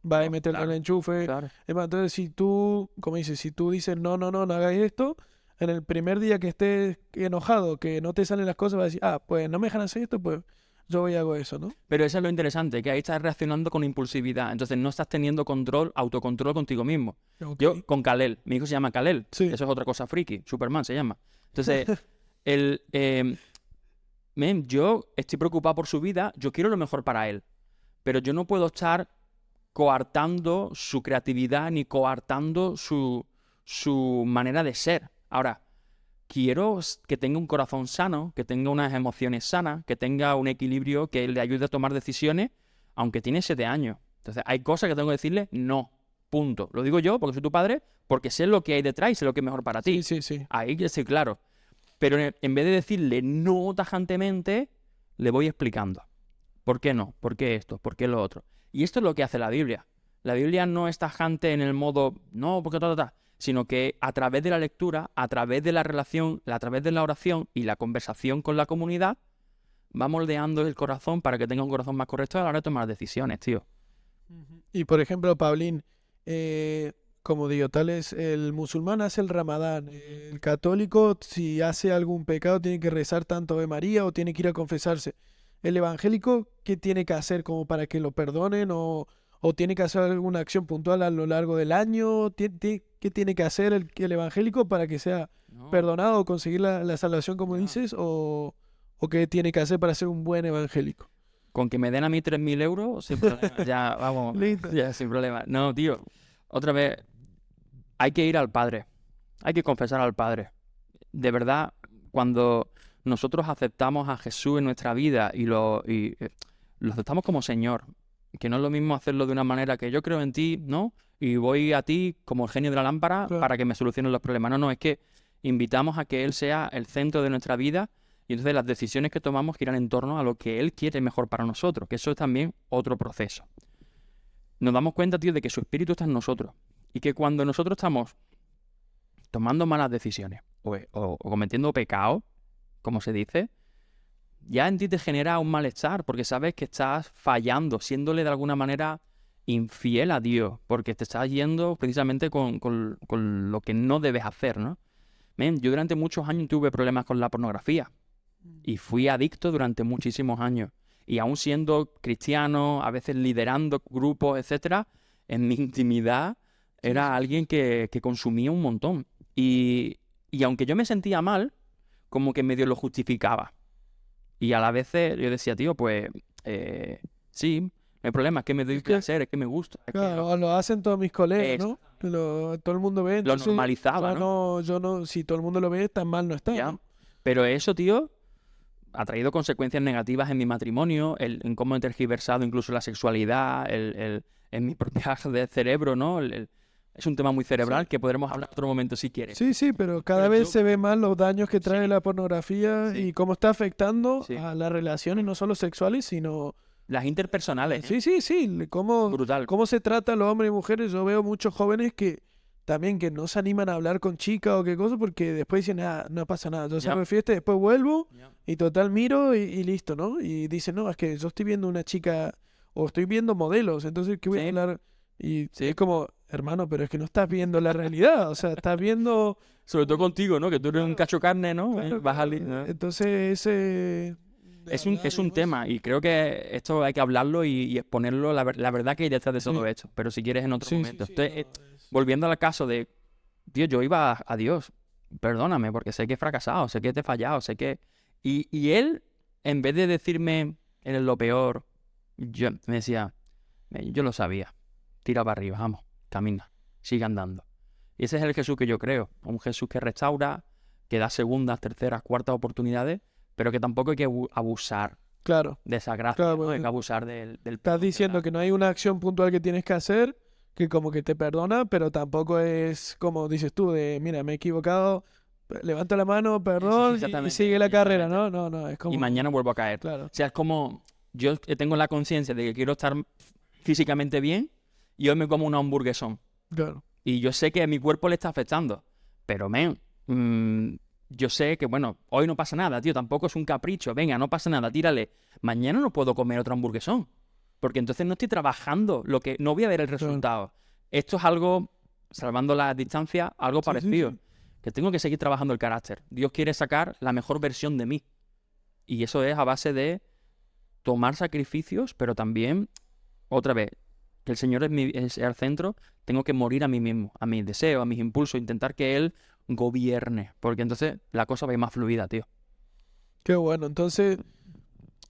Va y mete Claro, el enchufe. claro. Es más, entonces si tú, como dices, si tú dices, no, no, no, no hagáis esto, en el primer día que estés enojado, que no te salen las cosas, vas a decir, ah, pues no me dejan hacer esto, pues yo voy y hago eso, ¿no? Pero eso es lo interesante, que ahí estás reaccionando con impulsividad. Entonces no estás teniendo autocontrol contigo mismo. Ok. Yo con Kal-El, mi hijo se llama Kal-El. Sí. Eso es otra cosa friki, Superman se llama. Entonces, el, yo estoy preocupado por su vida, yo quiero lo mejor para él. Pero yo no puedo estar coartando su creatividad ni coartando su manera de ser. Ahora, quiero que tenga un corazón sano, que tenga unas emociones sanas, que tenga un equilibrio que le ayude a tomar decisiones, aunque tiene 7 años. Entonces, hay cosas que tengo que decirle no. Punto. Lo digo yo porque soy tu padre, porque sé lo que hay detrás y sé lo que es mejor para ti. Sí, sí, sí. Ahí que estoy claro. Pero en vez de decirle no tajantemente, le voy explicando. ¿Por qué no? ¿Por qué esto? ¿Por qué lo otro? Y esto es lo que hace la Biblia. La Biblia no es tajante en el modo, no, porque sino que a través de la lectura, a través de la relación, a través de la oración y la conversación con la comunidad, va moldeando el corazón para que tenga un corazón más correcto a la hora de tomar decisiones, tío. Y por ejemplo, Paulín, como digo, tal es el musulmán hace el Ramadán, el católico si hace algún pecado tiene que rezar tanto Ave María o tiene que ir a confesarse. El evangélico, ¿qué tiene que hacer como para que lo perdonen o tiene que hacer alguna acción puntual a lo largo del año? ¿Qué tiene que hacer el evangélico para que sea No. perdonado o conseguir la salvación, como Ya. dices? ¿O qué tiene que hacer para ser un buen evangélico? Con que me den a mí 3.000 euros, sin problema. Ya, vamos. Listo. Ya, sin problema. No, tío. Otra vez, hay que ir al Padre. Hay que confesar al Padre. De verdad, cuando nosotros aceptamos a Jesús en nuestra vida y lo aceptamos como Señor, que no es lo mismo hacerlo de una manera que yo creo en ti, ¿no? Y voy a ti como el genio de la lámpara Claro. para que me solucionen los problemas. No, es que invitamos a que Él sea el centro de nuestra vida y entonces las decisiones que tomamos giran en torno a lo que Él quiere mejor para nosotros, que eso es también otro proceso. Nos damos cuenta, tío, de que su espíritu está en nosotros y que cuando nosotros estamos tomando malas decisiones o cometiendo pecado, como se dice, ya en ti te genera un malestar porque sabes que estás fallando, siéndole de alguna manera infiel a Dios, porque te estás yendo precisamente con lo que no debes hacer, ¿no? Yo durante muchos años tuve problemas con la pornografía y fui adicto durante muchísimos años. Y aún siendo cristiano, a veces liderando grupos, etcétera, en mi intimidad era alguien que consumía un montón. Y aunque yo me sentía mal, como que medio lo justificaba. Y a la vez yo decía, tío, pues sí, no hay problema, es que me doy placer, es que me gusta. Es que Claro, lo hacen todos mis colegas, ¿no? Todo el mundo ve, lo entonces normalizaba, ¿no? yo no, si todo el mundo lo ve, tan mal no está, Ya. ¿no? Pero eso, tío, ha traído consecuencias negativas en mi matrimonio, en cómo he tergiversado incluso la sexualidad, en mi propia de cerebro, ¿no? Es un tema muy cerebral que podremos hablar en otro momento si quieres. Sí, sí, pero cada Pero vez yo- se ve más los daños que trae Sí. la pornografía Sí. y cómo está afectando Sí. a las relaciones, no solo sexuales, sino... Las interpersonales, ¿eh? Sí, sí, sí, Brutal. cómo se trata a los hombres y mujeres. Yo veo muchos jóvenes que también que no se animan a hablar con chicas o qué cosa porque después dicen, ah, no pasa nada, yo Ya. salgo de fiesta, después vuelvo Ya. y total miro y listo, ¿no? Y dicen, no, es que yo estoy viendo una chica o estoy viendo modelos, entonces, ¿qué voy a Sí. hablar? Y Sí. es como, hermano, pero es que no estás viendo la realidad, o sea, estás viendo... Sobre todo contigo, ¿no? Que tú eres un Claro. cacho carne, ¿no? Claro, Vas al- claro. ¿no? Entonces, ese... de Es un hablar y tema cosas. y creo que esto hay que hablarlo y exponerlo, la verdad que hay detrás de todo Sí. esto, pero si quieres en otro Sí, sí, momento. sí, Entonces, no, es- volviendo al caso de, tío, yo iba a Dios, perdóname, porque sé que he fracasado, sé que te he fallado, sé que... Y él, en vez de decirme, eres lo peor, me decía, yo lo sabía, tira para arriba, vamos, camina, sigue andando. Y ese es el Jesús que yo creo, un Jesús que restaura, que da segundas, terceras, cuartas oportunidades, pero que tampoco hay que abusar Claro, de esa gracia, Claro, ¿no? Hay porque que abusar del estás perdón, diciendo ¿verdad? que no hay una acción puntual que tienes que hacer, que como que te perdona, pero tampoco es como dices tú, de, mira, me he equivocado, levanta la mano, perdón, y exactamente, sigue la carrera, exactamente. ¿no? No, no, es como... Y mañana vuelvo a caer. Claro. O sea, es como, yo tengo la conciencia de que quiero estar físicamente bien y hoy me como una hamburguesón. Claro. Y yo sé que a mi cuerpo le está afectando. Pero, yo sé que, bueno, hoy no pasa nada, tío. Tampoco es un capricho. Venga, no pasa nada, tírale. Mañana no puedo comer otro hamburguesón. Porque entonces no estoy trabajando. No voy a ver el resultado. Esto es algo, salvando las distancias, algo parecido. Sí. Que tengo que seguir trabajando el carácter. Dios quiere sacar la mejor versión de mí. Y eso es a base de tomar sacrificios, pero también, otra vez, que el Señor es el centro, tengo que morir a mí mismo, a mis deseos, a mis impulsos, intentar que Él gobierne, porque entonces la cosa va a ir más fluida, tío. Qué bueno. Entonces,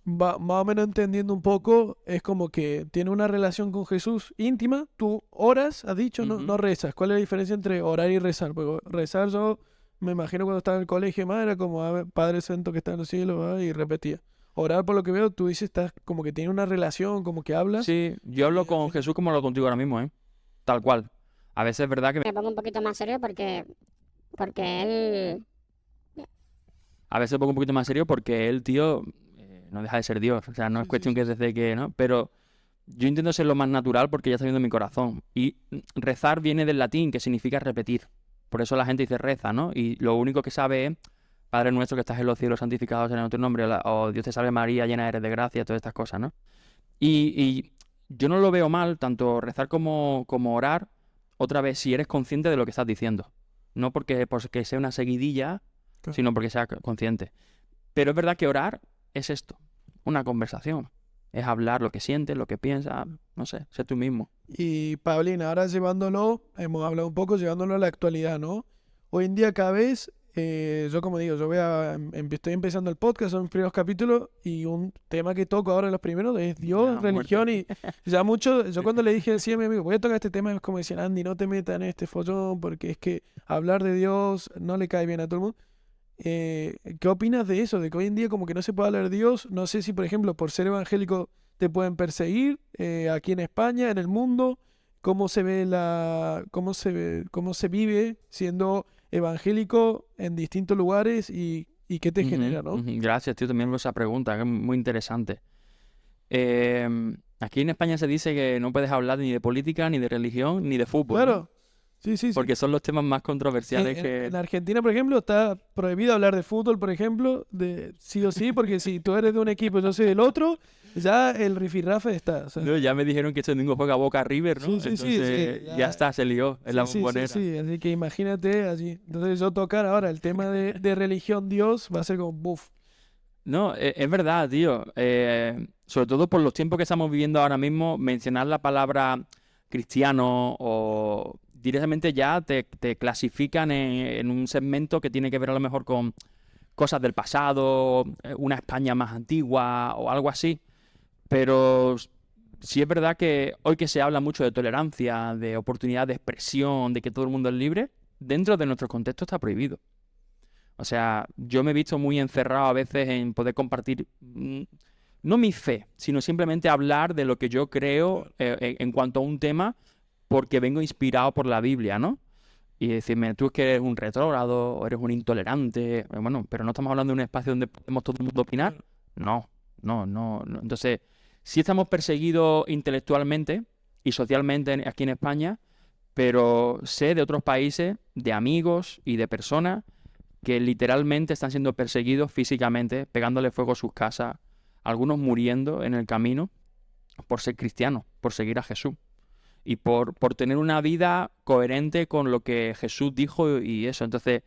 más o menos entendiendo un poco, es como que tiene una relación con Jesús íntima. Tú oras, has dicho, no, Ujú. no rezas. ¿Cuál es la diferencia entre orar y rezar? Porque rezar yo me imagino cuando estaba en el colegio, más era como "A ver, Padre Santo que está en los cielos", y repetía. Orar, por lo que veo, tú dices, estás como que tiene una relación, como que hablas. Sí, yo hablo con Jesús como hablo contigo ahora mismo, ¿eh? Tal cual. A veces es verdad que Me pongo un poquito más serio porque él, a veces me pongo un poquito más serio porque él, tío, no deja de ser Dios. O sea, no es Sí, cuestión sí, que desde que, ¿no? Pero yo intento ser lo más natural porque ya está viendo mi corazón. Y rezar viene del latín, que significa repetir. Por eso la gente dice reza, ¿no? Y lo único que sabe es, Padre nuestro que estás en los cielos, santificado sea tu nombre, o Dios te salve María, llena eres de gracia, todas estas cosas, ¿no? Y yo no lo veo mal, tanto rezar como orar, otra vez, si eres consciente de lo que estás diciendo. No porque sea una seguidilla, Claro. sino porque sea consciente. Pero es verdad que orar es esto, una conversación. Es hablar lo que sientes, lo que piensas, no sé, ser tú mismo. Y Paulina, ahora llevándolo, hemos hablado un poco, llevándolo a la actualidad, ¿no? Hoy en día cada vez, yo como digo, estoy empezando el podcast, son los primeros capítulos, y un tema que toco ahora en los primeros es Dios, La religión, y ya mucho, yo cuando le dije así a mi amigo, voy a tocar este tema, es como decían, Andy, no te metas en este follón, porque es que hablar de Dios no le cae bien a todo el mundo. ¿Qué opinas de eso? De que hoy en día como que no se puede hablar de Dios. No sé si, por ejemplo, por ser evangélico te pueden perseguir aquí en España, en el mundo. ¿Cómo se ve cómo se vive siendo evangélico en distintos lugares y qué te genera, ¿no? Gracias, tío, también por esa pregunta, que es muy interesante. Aquí en España se dice que no puedes hablar ni de política, ni de religión, ni de fútbol, ¿no? Claro, sí. Porque son los temas más controversiales En, que... en Argentina, por ejemplo, está prohibido hablar de fútbol, por ejemplo, de sí o sí, porque si tú eres de un equipo y yo soy del otro, ya el rifirrafe está. O sea, No, ya me dijeron que este domingo juega Boca River, ¿no? Sí, Entonces ya. ya está, se lió en la bombonera. Sí, así que imagínate allí. Entonces yo tocar ahora el tema de religión Dios va a ser como buf. No, es verdad, tío. Sobre todo por los tiempos que estamos viviendo ahora mismo, mencionar la palabra cristiano o directamente ya te clasifican en un segmento que tiene que ver a lo mejor con cosas del pasado, una España más antigua o algo así. Pero sí es verdad que hoy que se habla mucho de tolerancia, de oportunidad de expresión, de que todo el mundo es libre, dentro de nuestro contexto está prohibido. O sea, yo me he visto muy encerrado a veces en poder compartir, no mi fe, sino simplemente hablar de lo que yo creo en cuanto a un tema, porque vengo inspirado por la Biblia, ¿no? Y decirme, tú es que eres un retrógrado, o eres un intolerante, bueno, pero no estamos hablando de un espacio donde podemos todo el mundo opinar. No. Entonces, sí estamos perseguidos intelectualmente y socialmente aquí en España, pero sé de otros países, de amigos y de personas que literalmente están siendo perseguidos físicamente, pegándole fuego a sus casas, algunos muriendo en el camino por ser cristianos, por seguir a Jesús y por tener una vida coherente con lo que Jesús dijo y eso. Entonces,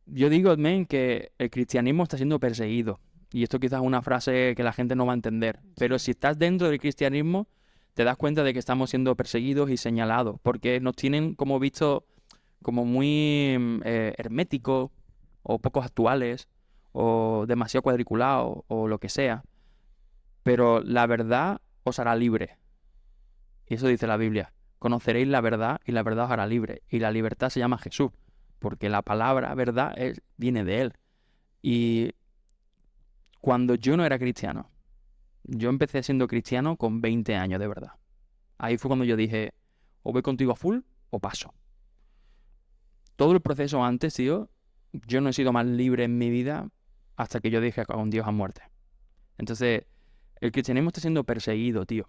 yo digo, men, que el cristianismo está siendo perseguido. Y esto quizás es una frase que la gente no va a entender. Pero si estás dentro del cristianismo, te das cuenta de que estamos siendo perseguidos y señalados. Porque nos tienen como visto como muy herméticos o pocos actuales o demasiado cuadriculados o lo que sea. Pero la verdad os hará libre. Y eso dice la Biblia. Conoceréis la verdad y la verdad os hará libre. Y la libertad se llama Jesús. Porque la palabra verdad viene de Él. Y cuando yo no era cristiano, yo empecé siendo cristiano con 20 años de verdad. Ahí fue cuando yo dije, o voy contigo a full o paso. Todo el proceso antes, tío, yo no he sido más libre en mi vida hasta que yo dije con Dios a muerte. Entonces, el cristianismo está siendo perseguido, tío,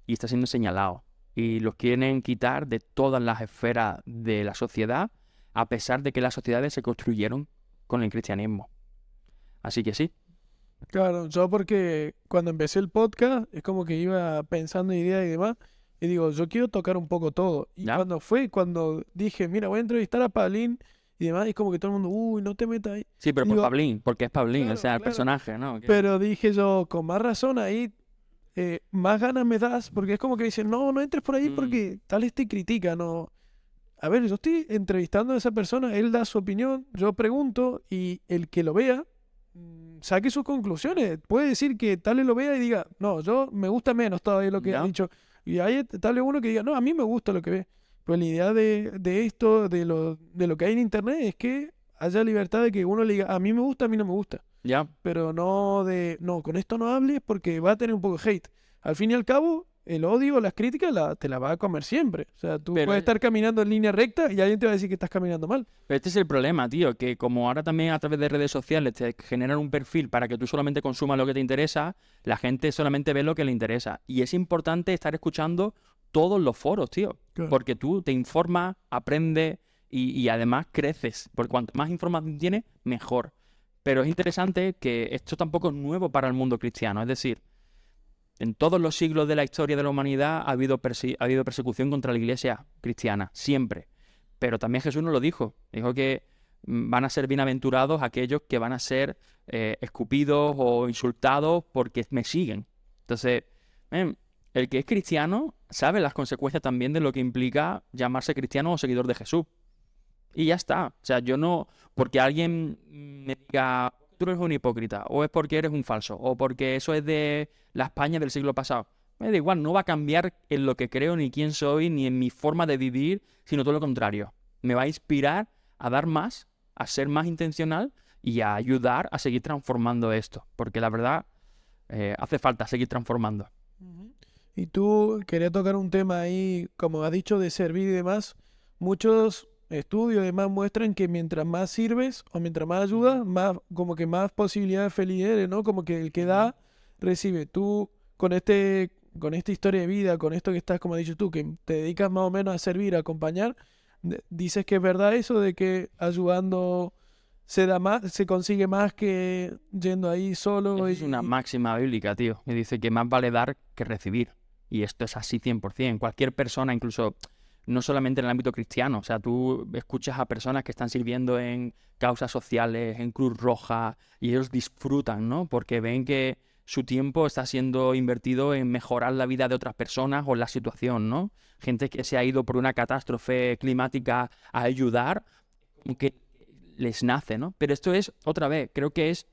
y está siendo señalado. Y los quieren quitar de todas las esferas de la sociedad, a pesar de que las sociedades se construyeron con el cristianismo. Así que sí. Claro, yo porque cuando empecé el podcast es como que iba pensando ideas y demás, y digo, yo quiero tocar un poco todo. Y ¿Ya? cuando dije, mira, voy a entrevistar a Pablín y demás, es como que todo el mundo, uy, no te metas ahí. Sí, pero por Digo, Pablín, porque es Pablín, claro, o sea, el claro. personaje, ¿no? Pero dije yo, con más razón ahí, más ganas me das, porque es como que dicen, no, no entres por ahí Mm. porque tal te critica, no. A ver, yo estoy entrevistando a esa persona, él da su opinión, yo pregunto y el que lo vea saque sus conclusiones. Puede decir que tal lo vea y diga, no, yo me gusta menos todavía lo que ha ¿Ya? dicho. Y hay tal vez uno que diga, no, a mí me gusta lo que ve. Pues la idea de esto, de lo que hay en internet, es que haya libertad de que uno le diga, a mí me gusta, a mí no me gusta. ¿Ya? Pero no de, no, con esto no hables porque va a tener un poco de hate. Al fin y al cabo, el odio, las críticas, te la va a comer siempre. O sea, tú Pero- puedes estar caminando en línea recta y alguien te va a decir que estás caminando mal. Pero este es el problema, tío, que como ahora también a través de redes sociales te generan un perfil para que tú solamente consumas lo que te interesa, la gente solamente ve lo que le interesa. Y es importante estar escuchando todos los foros, tío, Claro. porque tú te informas, aprendes y además creces, porque cuanto más información tienes, mejor. Pero es interesante que esto tampoco es nuevo para el mundo cristiano, es decir, en todos los siglos de la historia de la humanidad ha habido persecución contra la iglesia cristiana, siempre. Pero también Jesús nos lo dijo. Dijo que van a ser bienaventurados aquellos que van a ser escupidos o insultados porque me siguen. Entonces, el que es cristiano sabe las consecuencias también de lo que implica llamarse cristiano o seguidor de Jesús. Y ya está. O sea, yo no, porque alguien me diga, tú eres un hipócrita, o es porque eres un falso, o porque eso es de la España del siglo pasado. Me da igual, no va a cambiar en lo que creo, ni quién soy, ni en mi forma de vivir, sino todo lo contrario. Me va a inspirar a dar más, a ser más intencional y a ayudar a seguir transformando esto. Porque la verdad, hace falta seguir transformando. Ujú. Y tú quería tocar un tema ahí, como has dicho, de servir y demás. Muchos estudios y demás muestran que mientras más sirves o mientras más ayudas, más, como que más posibilidades de feliz eres, ¿no? Como que el que da, recibe. Tú, con esta historia de vida, con esto que estás, como has dicho tú, que te dedicas más o menos a servir, a acompañar, dices que es verdad eso de que ayudando se da más, se consigue más que yendo ahí solo Eso es una máxima bíblica, tío. Que dice que más vale dar que recibir. Y esto es así 100%. Cualquier persona, incluso no solamente en el ámbito cristiano. O sea, tú escuchas a personas que están sirviendo en causas sociales, en Cruz Roja, y ellos disfrutan, ¿no? Porque ven que su tiempo está siendo invertido en mejorar la vida de otras personas o la situación, ¿no? Gente que se ha ido por una catástrofe climática a ayudar, que les nace, ¿no? Pero esto es, otra vez, creo que es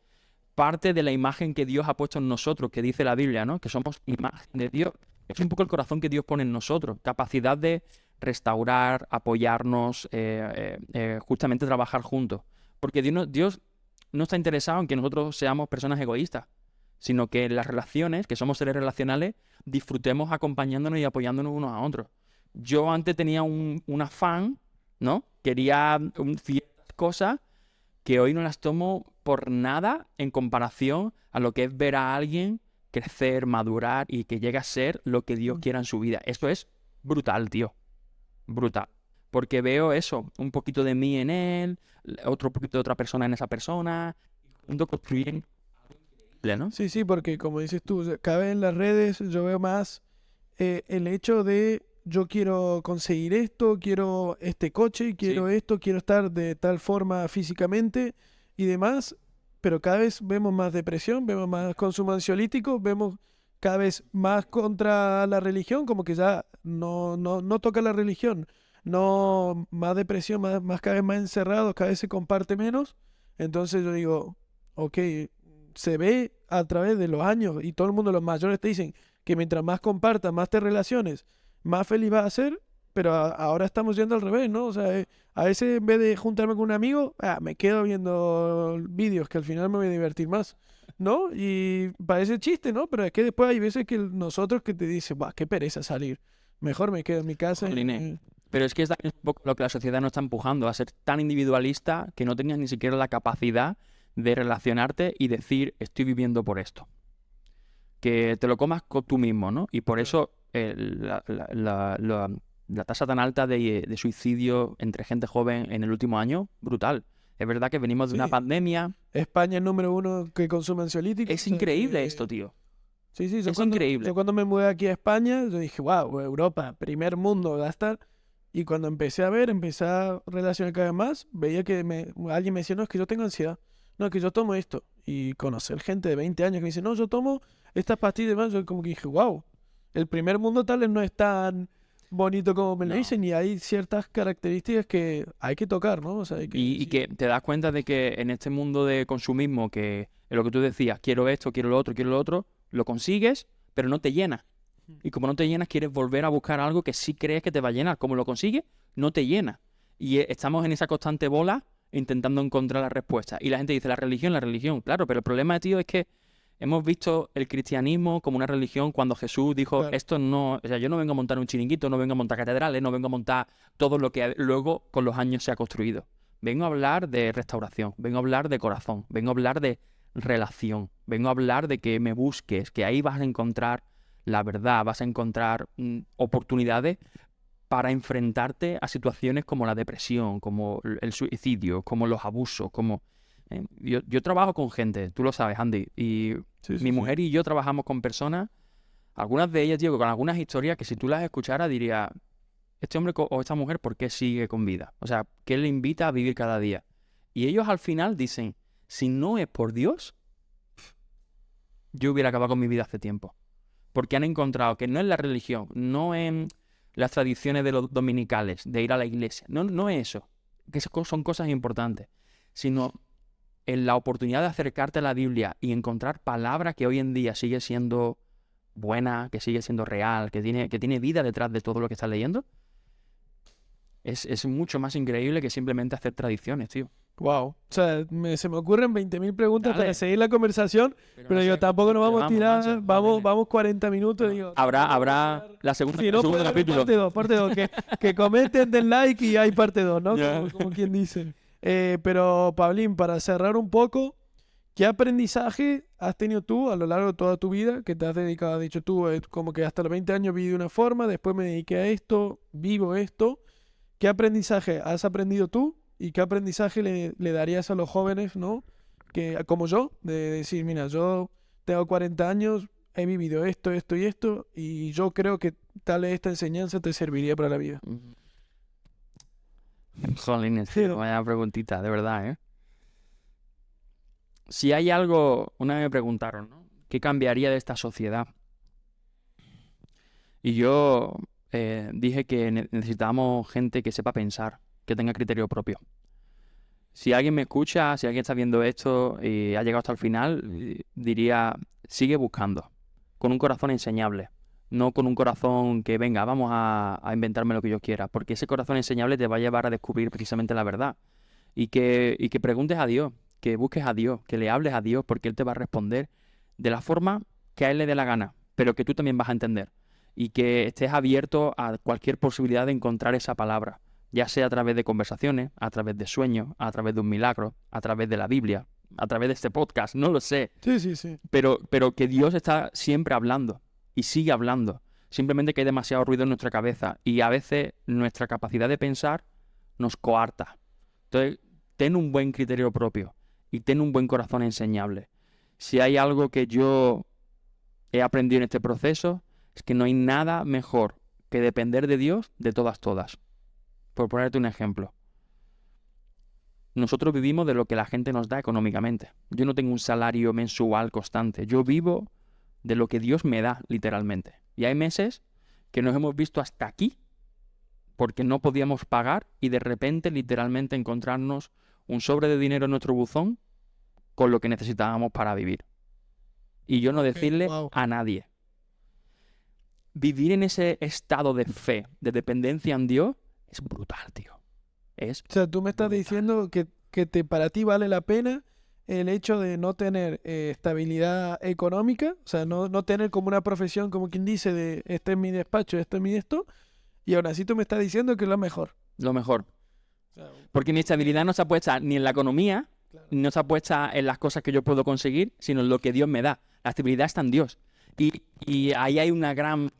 parte de la imagen que Dios ha puesto en nosotros, que dice la Biblia, ¿no? Que somos imagen de Dios. Es un poco el corazón que Dios pone en nosotros, capacidad de restaurar, apoyarnos, justamente trabajar juntos. Porque Dios no está interesado en que nosotros seamos personas egoístas, sino que en las relaciones, que somos seres relacionales, disfrutemos acompañándonos y apoyándonos unos a otros. Yo antes tenía un afán, ¿no? Quería ciertas cosas que hoy no las tomo por nada en comparación a lo que es ver a alguien crecer, madurar y que llegue a ser lo que Dios quiera en su vida. Esto es brutal, tío. Brutal. Porque veo eso, un poquito de mí en él, otro poquito de otra persona en esa persona, y juntos construyen algo increíble, ¿no? Sí, sí, porque como dices tú, cada vez en las redes yo veo más el hecho de yo quiero conseguir esto, quiero este coche, quiero esto, quiero estar de tal forma físicamente y demás, pero cada vez vemos más depresión, vemos más consumo ansiolítico, vemos cada vez más contra la religión, como que ya no toca la religión, no más depresión, más cada vez más encerrados, cada vez se comparte menos. Entonces yo digo, ok, se ve a través de los años y todo el mundo, los mayores te dicen que mientras más compartas, más te relaciones, más feliz vas a ser, pero ahora estamos yendo al revés, ¿no? O sea, a veces en vez de juntarme con un amigo, me quedo viendo vídeos que al final me voy a divertir más, ¿no? Y parece chiste, ¿no? Pero es que después hay veces que nosotros que te dicen, bah, qué pereza salir, mejor me quedo en mi casa. Jolines. Pero es que es también un poco lo que la sociedad nos está empujando, a ser tan individualista que no tengas ni siquiera la capacidad de relacionarte y decir, estoy viviendo por esto. que te lo comas tú mismo, ¿no? Y por eso la tasa tan alta de suicidio entre gente joven en el último año, brutal. Es verdad que venimos de una Sí. pandemia. España es el número 1 que consume ansiolíticos. Es o sea, increíble que- esto, tío. Sí, sí, Es increíble. Yo cuando me mudé aquí a España, yo dije, wow, Europa, primer mundo, gastar. Y cuando empecé a relacionar cada vez más, veía que alguien me decía, no, es que yo tengo ansiedad. No, es que yo tomo esto. Y conocer gente de 20 años que dice, no, yo tomo estas pastillas y demás, yo como que dije, wow, el primer mundo tal vez no es tan bonito como me lo No. dicen y hay ciertas características que hay que tocar, ¿no? O sea, hay que, Y sí. que te das cuenta de que en este mundo de consumismo, que es lo que tú decías, quiero esto, quiero lo otro, lo consigues, pero no te llena. Y como no te llenas, quieres volver a buscar algo que sí crees que te va a llenar. Como lo consigues, no te llena. Y estamos en esa constante bola intentando encontrar la respuesta. Y la gente dice, la religión. Claro, pero el problema, tío, es que hemos visto el cristianismo como una religión cuando Jesús dijo, Claro. esto no, o sea, yo no vengo a montar un chiringuito, no vengo a montar catedrales, no vengo a montar todo lo que luego con los años se ha construido. Vengo a hablar de restauración, vengo a hablar de corazón, vengo a hablar de relación, vengo a hablar de que me busques, que ahí vas a encontrar la verdad, vas a encontrar oportunidades para enfrentarte a situaciones como la depresión, como el suicidio, como los abusos, como... Yo trabajo con gente, tú lo sabes, Andy, y Sí, sí, mi sí. mujer y yo trabajamos con personas, algunas de ellas, digo, con algunas historias que si tú las escucharas diría, este hombre o esta mujer, ¿por qué sigue con vida? O sea, ¿qué le invita a vivir cada día? Y ellos al final dicen, si no es por Dios, yo hubiera acabado con mi vida hace tiempo. Porque han encontrado que no es la religión, no en las tradiciones de los dominicales, de ir a la iglesia, no es eso, que son cosas importantes, sino en la oportunidad de acercarte a la Biblia y encontrar palabra que hoy en día sigue siendo buena, que sigue siendo real, que tiene vida detrás de todo lo que estás leyendo, es mucho más increíble que simplemente hacer tradiciones, tío. Wow. O sea, se me ocurren 20.000 preguntas Dale. para seguir la conversación, pero yo tampoco nos vamos a tirar, vamos 40 minutos. Digo, Habrá la segunda, si el no, segundo puede haber capítulo. parte 2, que comenten, den like y hay parte 2, ¿no? Ya. Como quien dice. Pero, Pablín, para cerrar un poco, ¿qué aprendizaje has tenido tú a lo largo de toda tu vida que te has dedicado? Has dicho tú, como que hasta los 20 años viví de una forma, después me dediqué a esto, vivo esto. ¿Qué aprendizaje has aprendido tú y qué aprendizaje le darías a los jóvenes, ¿no? Que, como yo, de decir, mira, yo tengo 40 años, he vivido esto, esto y esto, y yo creo que tal vez esta enseñanza te serviría para la vida. Jolines, Sí, tío, ¿no? vaya preguntita, de verdad, ¿eh? Si hay algo, una vez me preguntaron, ¿no? ¿Qué cambiaría de esta sociedad? Y yo dije que necesitamos gente que sepa pensar, que tenga criterio propio. Si alguien me escucha, si alguien está viendo esto y ha llegado hasta el final, diría, sigue buscando, con un corazón enseñable, no con un corazón que venga, vamos a inventarme lo que yo quiera, porque ese corazón enseñable te va a llevar a descubrir precisamente la verdad. Y que preguntes a Dios, que busques a Dios, que le hables a Dios, porque Él te va a responder de la forma que a Él le dé la gana, pero que tú también vas a entender. Y que estés abierto a cualquier posibilidad de encontrar esa palabra, ya sea a través de conversaciones, a través de sueños, a través de un milagro, a través de la Biblia, a través de este podcast, no lo sé, Sí, sí, sí. pero que Dios está siempre hablando y sigue hablando. Simplemente que hay demasiado ruido en nuestra cabeza y a veces nuestra capacidad de pensar nos coarta. Entonces, ten un buen criterio propio y ten un buen corazón enseñable. Si hay algo que yo he aprendido en este proceso, es que no hay nada mejor que depender de Dios de todas. Por ponerte un ejemplo. Nosotros vivimos de lo que la gente nos da económicamente. Yo no tengo un salario mensual constante. Yo vivo de lo que Dios me da, literalmente. Y hay meses que nos hemos visto hasta aquí porque no podíamos pagar y de repente, literalmente, encontrarnos un sobre de dinero en nuestro buzón con lo que necesitábamos para vivir. Y yo no decirle wow. a nadie. Vivir en ese estado de fe, de dependencia en Dios, es brutal, tío. Es O sea, tú me estás brutal. diciendo que para ti vale la pena el hecho de no tener estabilidad económica, o sea, no tener como una profesión, como quien dice, de este es mi despacho, esto es mi esto, y aún así tú me estás diciendo que es lo mejor. lo mejor. Porque mi estabilidad no está puesta ni en la economía, Claro. no está puesta en las cosas que yo puedo conseguir, sino en lo que Dios me da. La estabilidad está en Dios. Y ahí hay una gran...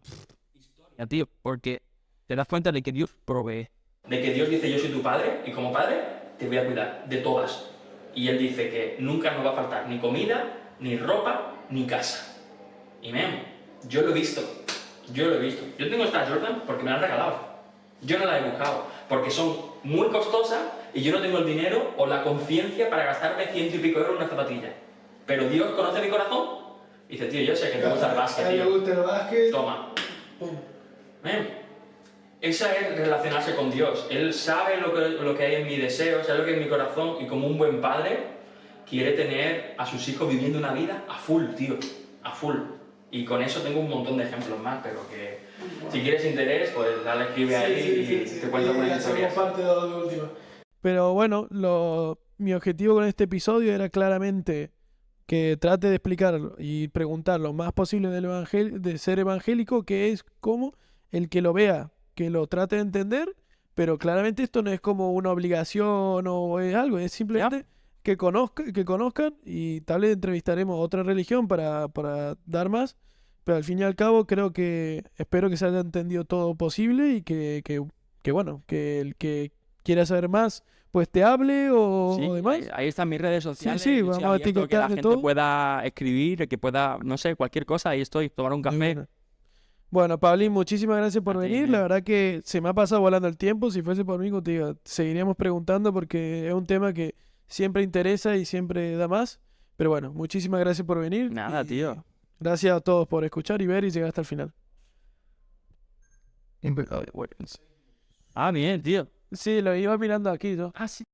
Ya, tío, porque te das cuenta de que Dios provee. De que Dios dice, yo soy tu padre, y como padre te voy a cuidar de todas. Y Él dice que nunca nos va a faltar ni comida, ni ropa, ni casa. Y yo lo he visto. Yo tengo esta Jordan porque me la han regalado. Yo no la he buscado, porque son muy costosas y yo no tengo el dinero o la conciencia para gastarme 100 y pico euros en una zapatilla. Pero Dios conoce mi corazón y dice, tío, yo sé que te gusta el básquet, A él le tío. gusta el básquet. Toma. Pum. Esa es relacionarse con Dios. Él sabe lo que hay en mi deseo, sabe lo que hay en mi corazón y como un buen padre quiere tener a sus hijos viviendo una vida a full, tío. A full. Y con eso tengo un montón de ejemplos más, pero que si quieres interés, pues dale, escribe ahí y te cuento algunas historias. Parte de lo de última. Pero bueno, mi objetivo con este episodio era claramente que trate de explicar y preguntar lo más posible de ser evangélico, que es como el que lo vea, que lo trate de entender, pero claramente esto no es como una obligación o es algo, es simplemente que conozcan y tal vez entrevistaremos a otra religión para dar más, pero al fin y al cabo espero que se haya entendido todo posible y que bueno, que el que quiera saber más pues te hable o demás. Ahí están mis redes sociales. Sí, yo vamos estoy a abierto que la etiquetar de gente todo. pueda escribir, que pueda, no sé, cualquier cosa, ahí estoy, tomar un café. Bueno, Pablín, muchísimas gracias por A ti, venir. La verdad que se me ha pasado volando el tiempo. Si fuese por mí, como te digo, seguiríamos preguntando porque es un tema que siempre interesa y siempre da más. Pero bueno, muchísimas gracias por venir. Nada, y tío. Gracias a todos por escuchar y ver y llegar hasta el final. Ah, bien, tío. Sí, lo iba mirando aquí yo. Ah, sí.